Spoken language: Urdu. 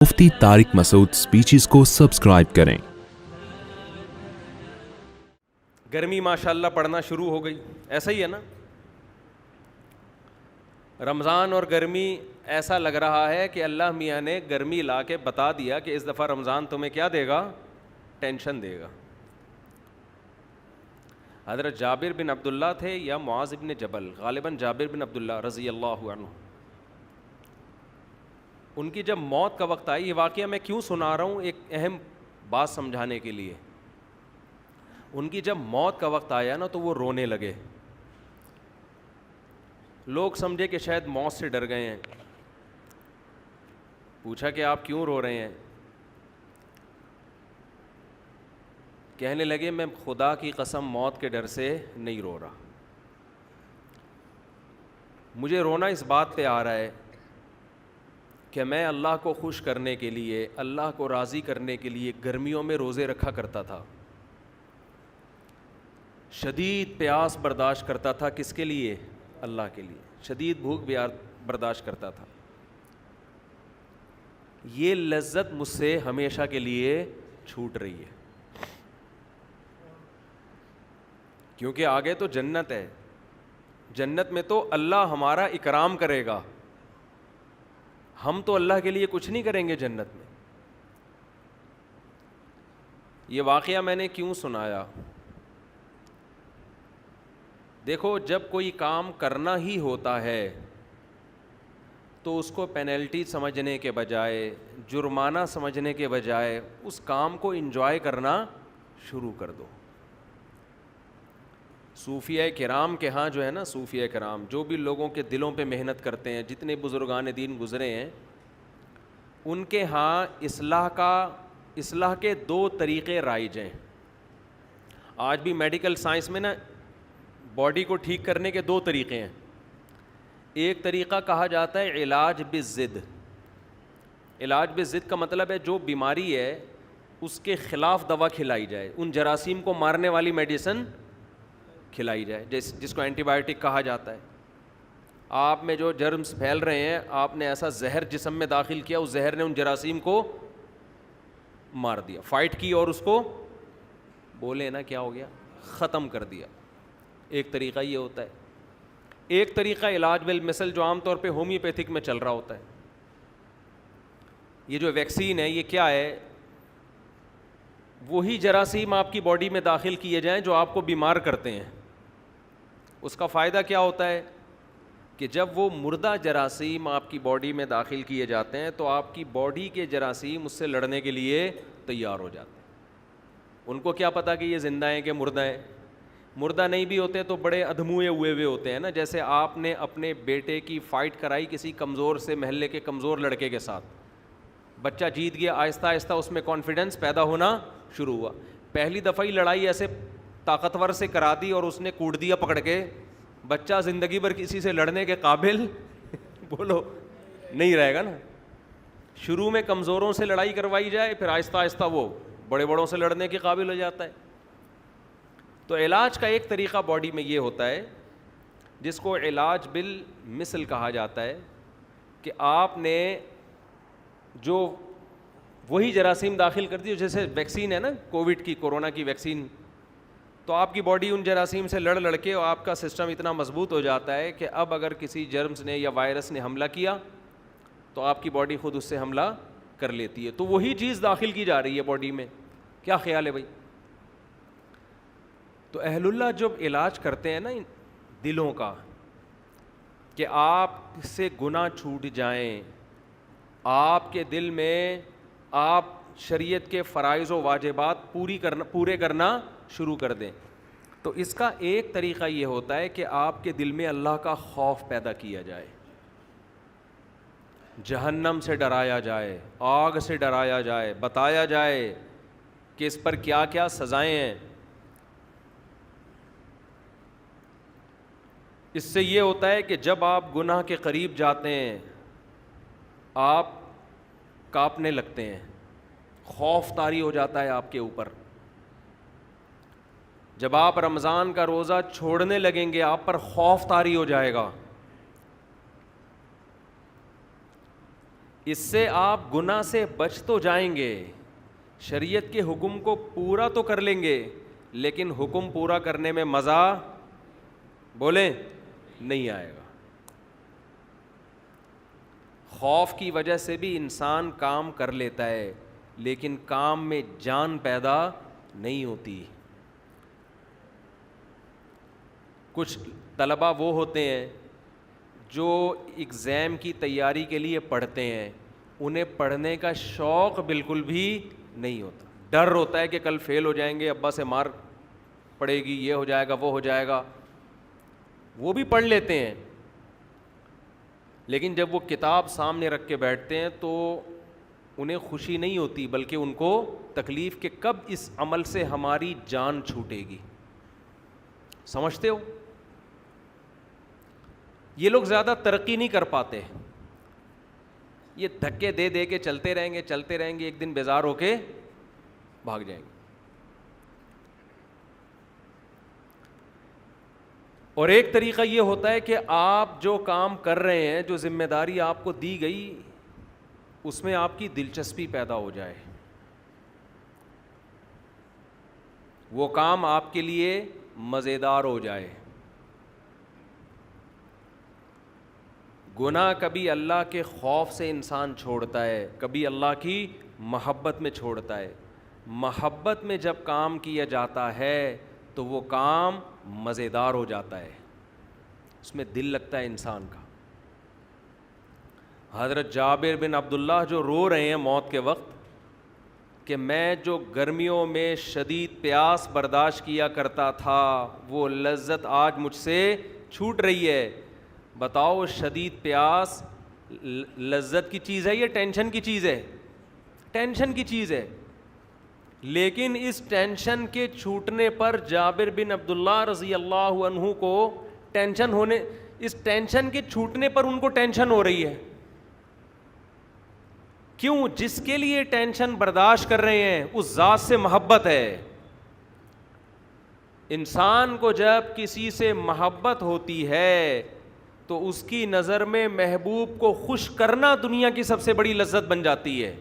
مفتی طارق مسعود سپیچز کو سبسکرائب کریں۔ گرمی ماشاءاللہ پڑنا شروع ہو گئی، ایسا ہی ہے نا؟ رمضان اور گرمی ایسا لگ رہا ہے کہ اللہ میاں نے گرمی لا کے بتا دیا کہ اس دفعہ رمضان تمہیں کیا دے گا؟ ٹینشن دے گا۔ حضرت جابر بن عبداللہ تھے یا معاذ بن جبل، غالباً جابر بن عبداللہ رضی اللہ عنہ، ان کی جب موت کا وقت آئی، یہ واقعہ میں کیوں سنا رہا ہوں؟ ایک اہم بات سمجھانے کے لیے۔ ان کی جب موت کا وقت آیا نا تو وہ رونے لگے۔ لوگ سمجھے کہ شاید موت سے ڈر گئے ہیں۔ پوچھا کہ آپ کیوں رو رہے ہیں؟ کہنے لگے میں خدا کی قسم موت کے ڈر سے نہیں رو رہا، مجھے رونا اس بات پہ آ رہا ہے کہ میں اللہ کو خوش کرنے کے لیے، اللہ کو راضی کرنے کے لیے گرمیوں میں روزے رکھا کرتا تھا، شدید پیاس برداشت کرتا تھا۔ کس کے لیے؟ اللہ کے لیے۔ شدید بھوک بھی برداشت کرتا تھا۔ یہ لذت مجھ سے ہمیشہ کے لیے چھوٹ رہی ہے، کیونکہ آگے تو جنت ہے۔ جنت میں تو اللہ ہمارا اکرام کرے گا، ہم تو اللہ کے لیے کچھ نہیں کریں گے جنت میں۔ یہ واقعہ میں نے کیوں سنایا؟ دیکھو، جب کوئی کام کرنا ہی ہوتا ہے تو اس کو پینلٹی سمجھنے کے بجائے، جرمانہ سمجھنے کے بجائے، اس کام کو انجوائے کرنا شروع کر دو۔ صوفیہ کرام کے ہاں جو ہے نا، صوفیہ کرام جو بھی لوگوں کے دلوں پہ محنت کرتے ہیں، جتنے بزرگان دین گزرے ہیں، ان کے ہاں اصلاح کے دو طریقے رائج ہیں۔ آج بھی میڈیکل سائنس میں نا باڈی کو ٹھیک کرنے کے دو طریقے ہیں۔ ایک طریقہ کہا جاتا ہے علاج بالضد۔ علاج بالضد کا مطلب ہے جو بیماری ہے اس کے خلاف دوا کھلائی جائے، ان جراثیم کو مارنے والی میڈیسن کھلائی جائے، جس کو اینٹی بائیوٹک کہا جاتا ہے۔ آپ میں جو جرمز پھیل رہے ہیں، آپ نے ایسا زہر جسم میں داخل کیا، اس زہر نے ان جراثیم کو مار دیا، فائٹ کی اور اس کو بولے نا کیا ہو گیا، ختم کر دیا۔ ایک طریقہ یہ ہوتا ہے۔ ایک طریقہ علاج بالمثل جو عام طور پہ ہومیوپیتھک میں چل رہا ہوتا ہے۔ یہ جو ویکسین ہے، یہ کیا ہے؟ وہی جراثیم آپ کی باڈی میں داخل کیے جائیں جو آپ کو بیمار کرتے ہیں۔ اس کا فائدہ کیا ہوتا ہے کہ جب وہ مردہ جراثیم آپ کی باڈی میں داخل کیے جاتے ہیں تو آپ کی باڈی کے جراثیم اس سے لڑنے کے لیے تیار ہو جاتے ہیں۔ ان کو کیا پتہ کہ یہ زندہ ہیں کہ مردہ ہیں؟ مردہ نہیں بھی ہوتے تو بڑے ادھموئے ہوئے ہوتے ہیں نا۔ جیسے آپ نے اپنے بیٹے کی فائٹ کرائی کسی کمزور سے، محلے کے کمزور لڑکے کے ساتھ، بچہ جیت گیا، آہستہ آہستہ اس میں کانفیڈنس پیدا ہونا شروع ہوا۔ پہلی دفعہ ہی لڑائی ایسے طاقتور سے کرا دی اور اس نے کوٹ دیا پکڑ کے، بچہ زندگی بھر کسی سے لڑنے کے قابل بولو نہیں رہے گا نا۔ شروع میں کمزوروں سے لڑائی کروائی جائے، پھر آہستہ آہستہ وہ بڑے بڑوں سے لڑنے کے قابل ہو جاتا ہے۔ تو علاج کا ایک طریقہ باڈی میں یہ ہوتا ہے جس کو علاج بالمثل کہا جاتا ہے، کہ آپ نے جو وہی جراثیم داخل کر دی، جیسے ویکسین ہے نا، کووڈ کی، کورونا کی ویکسین، تو آپ کی باڈی ان جراثیم سے لڑ کے اور آپ کا سسٹم اتنا مضبوط ہو جاتا ہے کہ اب اگر کسی جرمز نے یا وائرس نے حملہ کیا تو آپ کی باڈی خود اس سے حملہ کر لیتی ہے۔ تو وہی چیز داخل کی جا رہی ہے باڈی میں۔ کیا خیال ہے بھائی؟ تو اہل اللہ جب علاج کرتے ہیں نا دلوں کا، کہ آپ سے گناہ چھوٹ جائیں، آپ کے دل میں آپ شریعت کے فرائض و واجبات پورے کرنا شروع کر دیں، تو اس کا ایک طریقہ یہ ہوتا ہے کہ آپ کے دل میں اللہ کا خوف پیدا کیا جائے، جہنم سے ڈرایا جائے، آگ سے ڈرایا جائے، بتایا جائے کہ اس پر کیا کیا سزائیں ہیں۔ اس سے یہ ہوتا ہے کہ جب آپ گناہ کے قریب جاتے ہیں آپ کانپنے لگتے ہیں، خوف طاری ہو جاتا ہے آپ کے اوپر۔ جب آپ رمضان کا روزہ چھوڑنے لگیں گے آپ پر خوف طاری ہو جائے گا اس سے آپ گناہ سے بچ تو جائیں گے, شریعت کے حکم کو پورا تو کر لیں گے, لیکن حکم پورا کرنے میں مزہ بولیں نہیں آئے گا. خوف کی وجہ سے بھی انسان کام کر لیتا ہے, لیکن کام میں جان پیدا نہیں ہوتی. کچھ طلباء وہ ہوتے ہیں جو ایگزام کی تیاری کے لیے پڑھتے ہیں, انہیں پڑھنے کا شوق بالکل بھی نہیں ہوتا, ڈر ہوتا ہے کہ کل فیل ہو جائیں گے, ابا سے مار پڑے گی, یہ ہو جائے گا وہ ہو جائے گا. وہ بھی پڑھ لیتے ہیں, لیکن جب وہ کتاب سامنے رکھ کے بیٹھتے ہیں تو انہیں خوشی نہیں ہوتی, بلکہ ان کو تکلیف کہ کب اس عمل سے ہماری جان چھوٹے گی. سمجھتے ہو؟ یہ لوگ زیادہ ترقی نہیں کر پاتے, یہ دھکے دے دے کے چلتے رہیں گے, ایک دن بیزار ہو کے بھاگ جائیں گے. اور ایک طریقہ یہ ہوتا ہے کہ آپ جو کام کر رہے ہیں, جو ذمہ داری آپ کو دی گئی, اس میں آپ کی دلچسپی پیدا ہو جائے, وہ کام آپ کے لیے مزیدار ہو جائے. گناہ کبھی اللہ کے خوف سے انسان چھوڑتا ہے, کبھی اللہ کی محبت میں چھوڑتا ہے. محبت میں جب کام کیا جاتا ہے تو وہ کام مزیدار ہو جاتا ہے, اس میں دل لگتا ہے انسان کا. حضرت جابر بن عبداللہ جو رو رہے ہیں موت کے وقت کہ میں جو گرمیوں میں شدید پیاس برداشت کیا کرتا تھا, وہ لذت آج مجھ سے چھوٹ رہی ہے. بتاؤ, شدید پیاس لذت کی چیز ہے یا ٹینشن کی چیز ہے؟ ٹینشن کی چیز ہے. لیکن اس ٹینشن کے چھوٹنے پر جابر بن عبداللہ رضی اللہ عنہ کو ٹینشن ہونے, اس ٹینشن کے چھوٹنے پر ان کو ٹینشن ہو رہی ہے. کیوں؟ جس کے لیے ٹینشن برداشت کر رہے ہیں اس ذات سے محبت ہے. انسان کو جب کسی سے محبت ہوتی ہے تو اس کی نظر میں محبوب کو خوش کرنا دنیا کی سب سے بڑی لذت بن جاتی ہے.